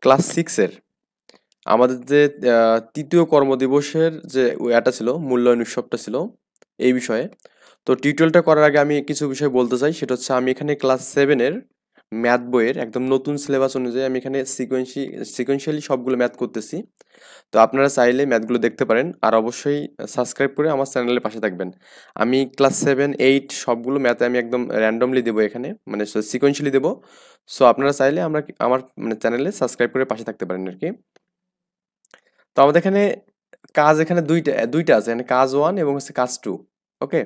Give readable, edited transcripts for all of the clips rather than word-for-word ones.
Class 6 এর আমাদের যে তৃতীয় কর্মদিবসের যে এটা ছিল মূল্যায়ন উৎসবটা ছিল এই বিষয়ে। তো টিউটোরিয়ালটা করার আগে আমি কিছু বিষয় বলতে চাই, সেটা হচ্ছে আমি এখানে ক্লাস 7 এর ম্যাথ বইয়ের একদম নতুন সিলেবাস অনুযায়ী আমি এখানে সিকোয়েন্সিয়ালি সবগুলো ম্যাথ করতেছি। তো আপনারা চাইলে ম্যাথগুলো দেখতে পারেন, আর অবশ্যই সাবস্ক্রাইব করে আমার চ্যানেলের পাশে থাকবেন। আমি ক্লাস 7 8 সবগুলো ম্যাথে আমি একদম র্যান্ডমলি দেবো এখানে, মানে সিকোয়েন্সিয়ালি দেবো। সো আপনারা চাইলে আমার মানে চ্যানেলে সাবস্ক্রাইব করে পাশে থাকতে পারেন আর কি। তো আমাদের এখানে কাজ এখানে দুইটা দুইটা আছে, এখানে কাজ 1 এবং হচ্ছে কাজ 2। ওকে।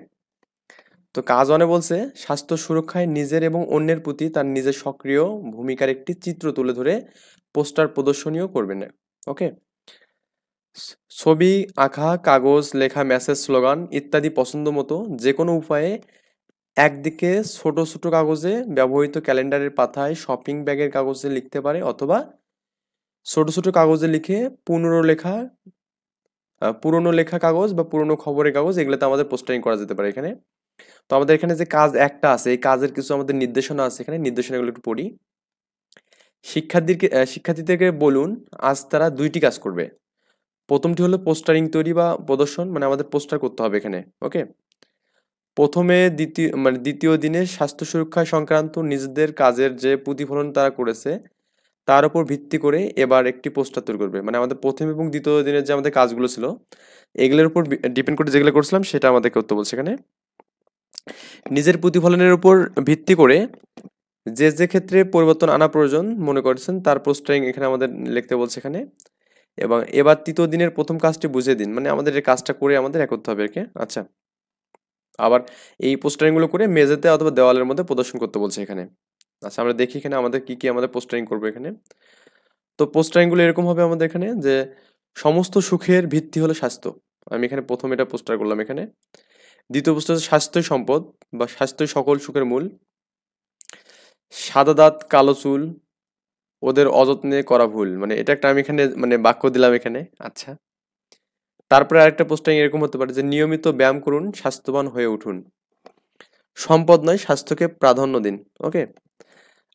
তো কাজ 1-এ বলছে স্বাস্থ্য সুরক্ষায় নিজের এবং অন্যের প্রতি তার নিজের সক্রিয় ভূমিকার একটি চিত্র তুলে ধরে পোস্টার প্রদর্শনীয় করবেন। ওকে। ছবি আঁকা, কাগজ লেখা, মেসেজ, স্লোগান ইত্যাদি পছন্দ মতো যে কোনো উপায়ে একদিকে ছোট ছোট কাগজে ব্যবহৃত ক্যালেন্ডারের পাতায়, শপিং ব্যাগের কাগজে লিখতে পারে, অথবা ছোট ছোট কাগজে লিখে পুনর্লেখা পুরনো লেখা কাগজ বা পুরনো খবরের কাগজ এগুলোতে আমাদের পোস্টারিং করা যেতে পারে এখানে। তো আমাদের এখানে যে কাজ একটা আছে, এই কাজের কিছু আমাদের নির্দেশনা আছে এখানে, নির্দেশনাগুলো একটু পড়ি। শিক্ষার্থীদেরকে বলুন আজ তারা দুইটি কাজ করবে। প্রথমটি হলো পোস্টারিং তৈরি বা প্রদর্শন, মানে আমাদের পোস্টার করতে হবে এখানে। ওকে। দ্বিতীয় দিনে স্বাস্থ্য সুরক্ষা সংক্রান্ত নিজেদের কাজের যে প্রতিফলন তারা করেছে তার উপর ভিত্তি করে এবার একটি পোস্টার তৈরি করবে। মানে আমাদের প্রথম এবং দ্বিতীয় দিনের যে আমাদের কাজগুলো ছিল এগুলোর উপর ডিপেন্ড করে যেগুলো করছিলাম সেটা আমাদের করতে বলছে এখানে। নিজের প্রতিফলনের উপর ভিত্তি করে যে যে ক্ষেত্রে পরিবর্তন আনা প্রয়োজন মনে করছেন তার পোস্টারিং এখানে আমাদের লিখতে বলছে এখানে। এবং এবার তৃতীয় দিনের প্রথম কাজটি বুঝিয়ে দিন, মানে আমাদের এই কাজটা করে আমাদের করতে হবে একে। আচ্ছা। আবার এই পোস্টারিং গুলো করে মেঝেতে অথবা দেওয়ালের মধ্যে প্রদর্শন করতে বলছে এখানে। আচ্ছা, আমরা দেখি এখানে আমাদের কি কি আমাদের পোস্টারিং করবো এখানে। তো পোস্টারিং গুলো এরকম হবে আমাদের এখানে যে সমস্ত সুখের ভিত্তি হলো স্বাস্থ্য। আমি এখানে প্রথম এটা পোস্টার করলাম এখানে। দ্বিতীয় পোস্টার হচ্ছে স্বাস্থ্যই সম্পদ বা স্বাস্থ্যই সকল সুখের মূল। সাদা দাঁত কালো চুল ওদের অযত্নে করা ভুল, মানে এটা একটা আমি এখানে মানে বাক্য দিলাম এখানে। আচ্ছা। তারপরে আরেকটা পোস্টারিং এরকম হতে পারে যে নিয়মিত ব্যায়াম করুন, স্বাস্থ্যবান হয়ে উঠুন। সম্পদ নয়, স্বাস্থ্যকে প্রাধান্য দিন। ওকে।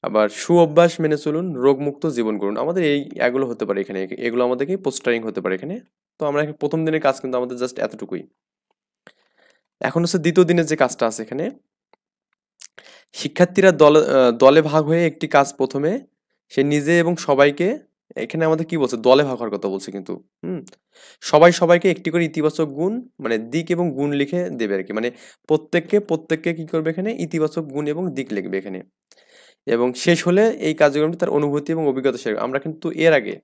আবার অভ্যাস মেনে চলুন, রোগমুক্ত জীবন করুন। আমাদের এগুলো হতে পারে এখানে, এগুলো আমাদেরকে পোস্টারিং হতে পারে এখানে। তো আমরা প্রথম দিনের কাজ কিন্তু আমাদের জাস্ট এতটুকুই। এখন হচ্ছে দ্বিতীয় দিনের যে কাজটা আছে এখানে, শিক্ষার্থীরা দলে দলে ভাগ হয়ে একটি কাজ প্রথমে সে নিজে এবং সবাইকে, এখানে আমাদের কি বলছে দলে ভাগ হওয়ার কথা বলছে কিন্তু। হুম। সবাইকে একটি করে ইতিবাচক গুণ, মানে দিক এবং গুণ লিখে দেবে আর কি। মানে প্রত্যেককে কি করবে এখানে ইতিবাচক গুণ এবং দিক লিখবে এখানে। এবং শেষ হলে এই কার্যক্রমটি তার অনুভূতি এবং অভিজ্ঞতা শেয়ার। আমরা কিন্তু এর আগে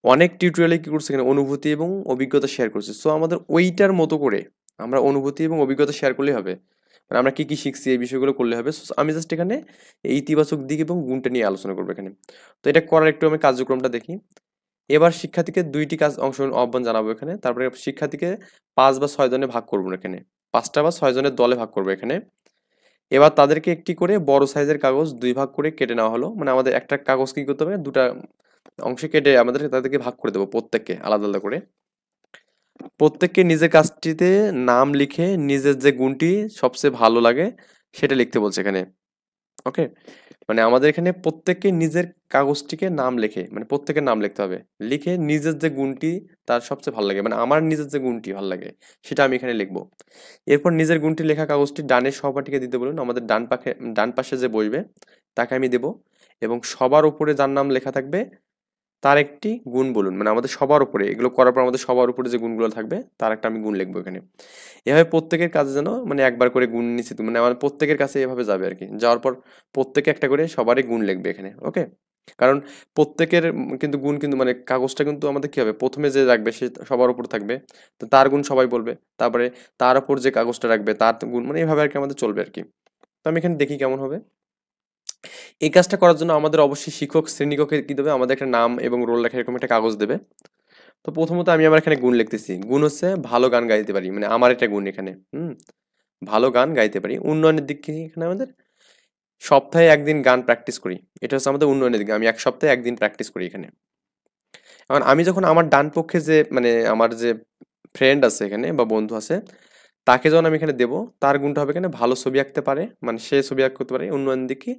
অনেক টিউটোরিয়ালে কি করছি এখানে অনুভূতি এবং অভিজ্ঞতা শেয়ার করছি। সো আমাদের ওইটার মতো করে আমরা অনুভূতি এবং অভিজ্ঞতা শেয়ার করলেই হবে। মানে আমরা কি কি শিখছি এই বিষয়গুলো করলে হবে। So, আমি জাস্ট এখানে এই ইতিবাচক দিক এবং গুণটা নিয়ে আলোচনা করবো এখানে। তো এটা করার একটু আমি কার্যক্রমটা দেখি। এবার শিক্ষার্থীকে দুইটি কাজ অংশগ্রহণ আহ্বান জানাবো এখানে। তারপরে শিক্ষার্থীকে 5 বা 6 জনে ভাগ করবো এখানে। 5টা বা 6 জনের দলে ভাগ করবো এখানে। এবার তাদেরকে একটি করে বড় সাইজের কাগজ 2 ভাগ করে কেটে নেওয়া হলো। মানে আমাদের একটা কাগজ কি করতে হবে, দুটা অংশে কেটে আমাদের তাদেরকে ভাগ করে দেবো, প্রত্যেককে আলাদা আলাদা করে। প্রত্যেককে নিজের কাজটিতে নাম লিখে নিজের যে গুণটি সবচেয়ে ভালো লাগে সেটা লিখতে বলছে এখানে। ওকে। মানে আমাদের এখানে প্রত্যেককে নিজের কাগজটিকে নাম লিখে, মানে প্রত্যেকের নাম লিখতে হবে। লিখে নিজের যে গুণটি তার সবচেয়ে ভালো লাগে, মানে আমার নিজের যে গুণটি ভালো লাগে সেটা আমি এখানে লিখবো। এরপর নিজের গুণটি লেখা কাগজটি ডানের সহপাঠীকে দিতে বলুন। আমাদের ডান পাশে যে বসবে তাকে আমি দেব। এবং সবার উপরে যার নাম লেখা থাকবে তার একটি গুণ বলুন। মানে আমাদের সবার উপরে এগুলো করার পর আমাদের সবার উপরে যে গুণগুলো থাকবে তার একটা আমি গুণ লিখবো এখানে। এভাবে প্রত্যেকের কাছে যেন মানে একবার করে গুণ নিশ্চিত, মানে আমার প্রত্যেকের কাছে এভাবে যাবে আর কি। যাওয়ার পর প্রত্যেকে একটা করে সবারই গুণ লিখবে এখানে। ওকে। কারণ প্রত্যেকের কিন্তু গুণ কিন্তু মানে কাগজটা কিন্তু আমাদের কি হবে, প্রথমে যে রাখবে সে সবার উপর থাকবে, তো তার গুণ সবাই বলবে। তারপরে তার উপর যে কাগজটা রাখবে তার গুণ, মানে এইভাবে আর কি আমাদের চলবে আর কি। তো আমি এখানে দেখি কেমন হবে। এই কাজটা করার জন্য আমাদের অবশ্যই শিক্ষক শ্রেণীকক্ষে কি দেবে, আমাদের একটা নাম এবং রোল লেখা এরকম একটা কাগজ দেবে। তো প্রথমত আমি আমার এখানে গুণ লিখতেছি। গুণ হচ্ছে ভালো গান গাইতে পারি, মানে আমার একটা গুণ এখানে। ভালো গান গাইতে পারি। উন্নয়নের দিক কি এখানে আমাদের সপ্তাহে একদিন গান প্র্যাকটিস করি, এটা হচ্ছে আমাদের উন্নয়নের দিক। আমি এক সপ্তাহে একদিন প্র্যাকটিস করি এখানে। এখন আমি যখন আমার ডান পক্ষে যে মানে আমার যে ফ্রেন্ড আছে এখানে বা বন্ধু আছে তাকে যখন আমি এখানে দেবো, তার গুণটা হবে এখানে ভালো ছবি আঁকতে পারে, মানে সে ছবি আঁকতে পারে উন্নয়ন দিকে।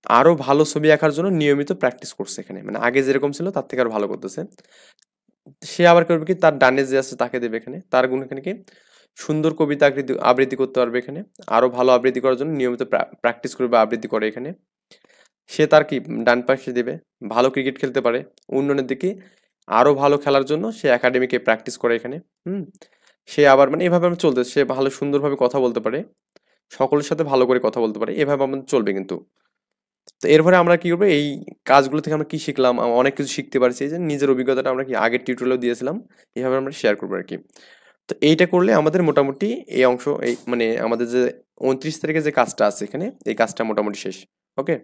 আরো ভালো ছবি আঁকার জন্য নিয়মিত প্র্যাকটিস করছে এখানে, মানে আগে যেরকম ছিল তার থেকে আরো ভালো করতেছে। সে আবার করবে কি, তার ডানে যে আছে তাকে দেবে এখানে, তার গুণ এখানে কি সুন্দর কবিতা আবৃত্তি করতে পারবে এখানে। আরো ভালো আবৃত্তি করার জন্য নিয়মিত প্র্যাকটিস করবে, আবৃত্তি করে এখানে। সে তার কি ডান পাশে দেবে ভালো ক্রিকেট খেলতে পারে, উন্নয়নের দিকে আরো ভালো খেলার জন্য সে একাডেমিকে প্র্যাকটিস করে এখানে। হুম। সে আবার মানে এভাবে আমার চলতে, সে ভালো সুন্দরভাবে কথা বলতে পারে, সকলের সাথে ভালো করে কথা বলতে পারে, এভাবে আমাদের চলবে কিন্তু। তো এরপরে আমরা কি করবো, এই কাজগুলো থেকে আমরা কি শিখলাম, অনেক কিছু শিখতে পারছি, এই যে নিজের অভিজ্ঞতাটা আমরা কি আগের টিউটোরিয়ালেও দিয়েছিলাম, এভাবে আমরা শেয়ার করবো আর কি। তো এইটা করলে আমাদের মোটামুটি এই অংশ, এই মানে আমাদের যে 29 তারিখে যে কাজটা আছে এখানে, এই কাজটা মোটামুটি শেষ। ওকে।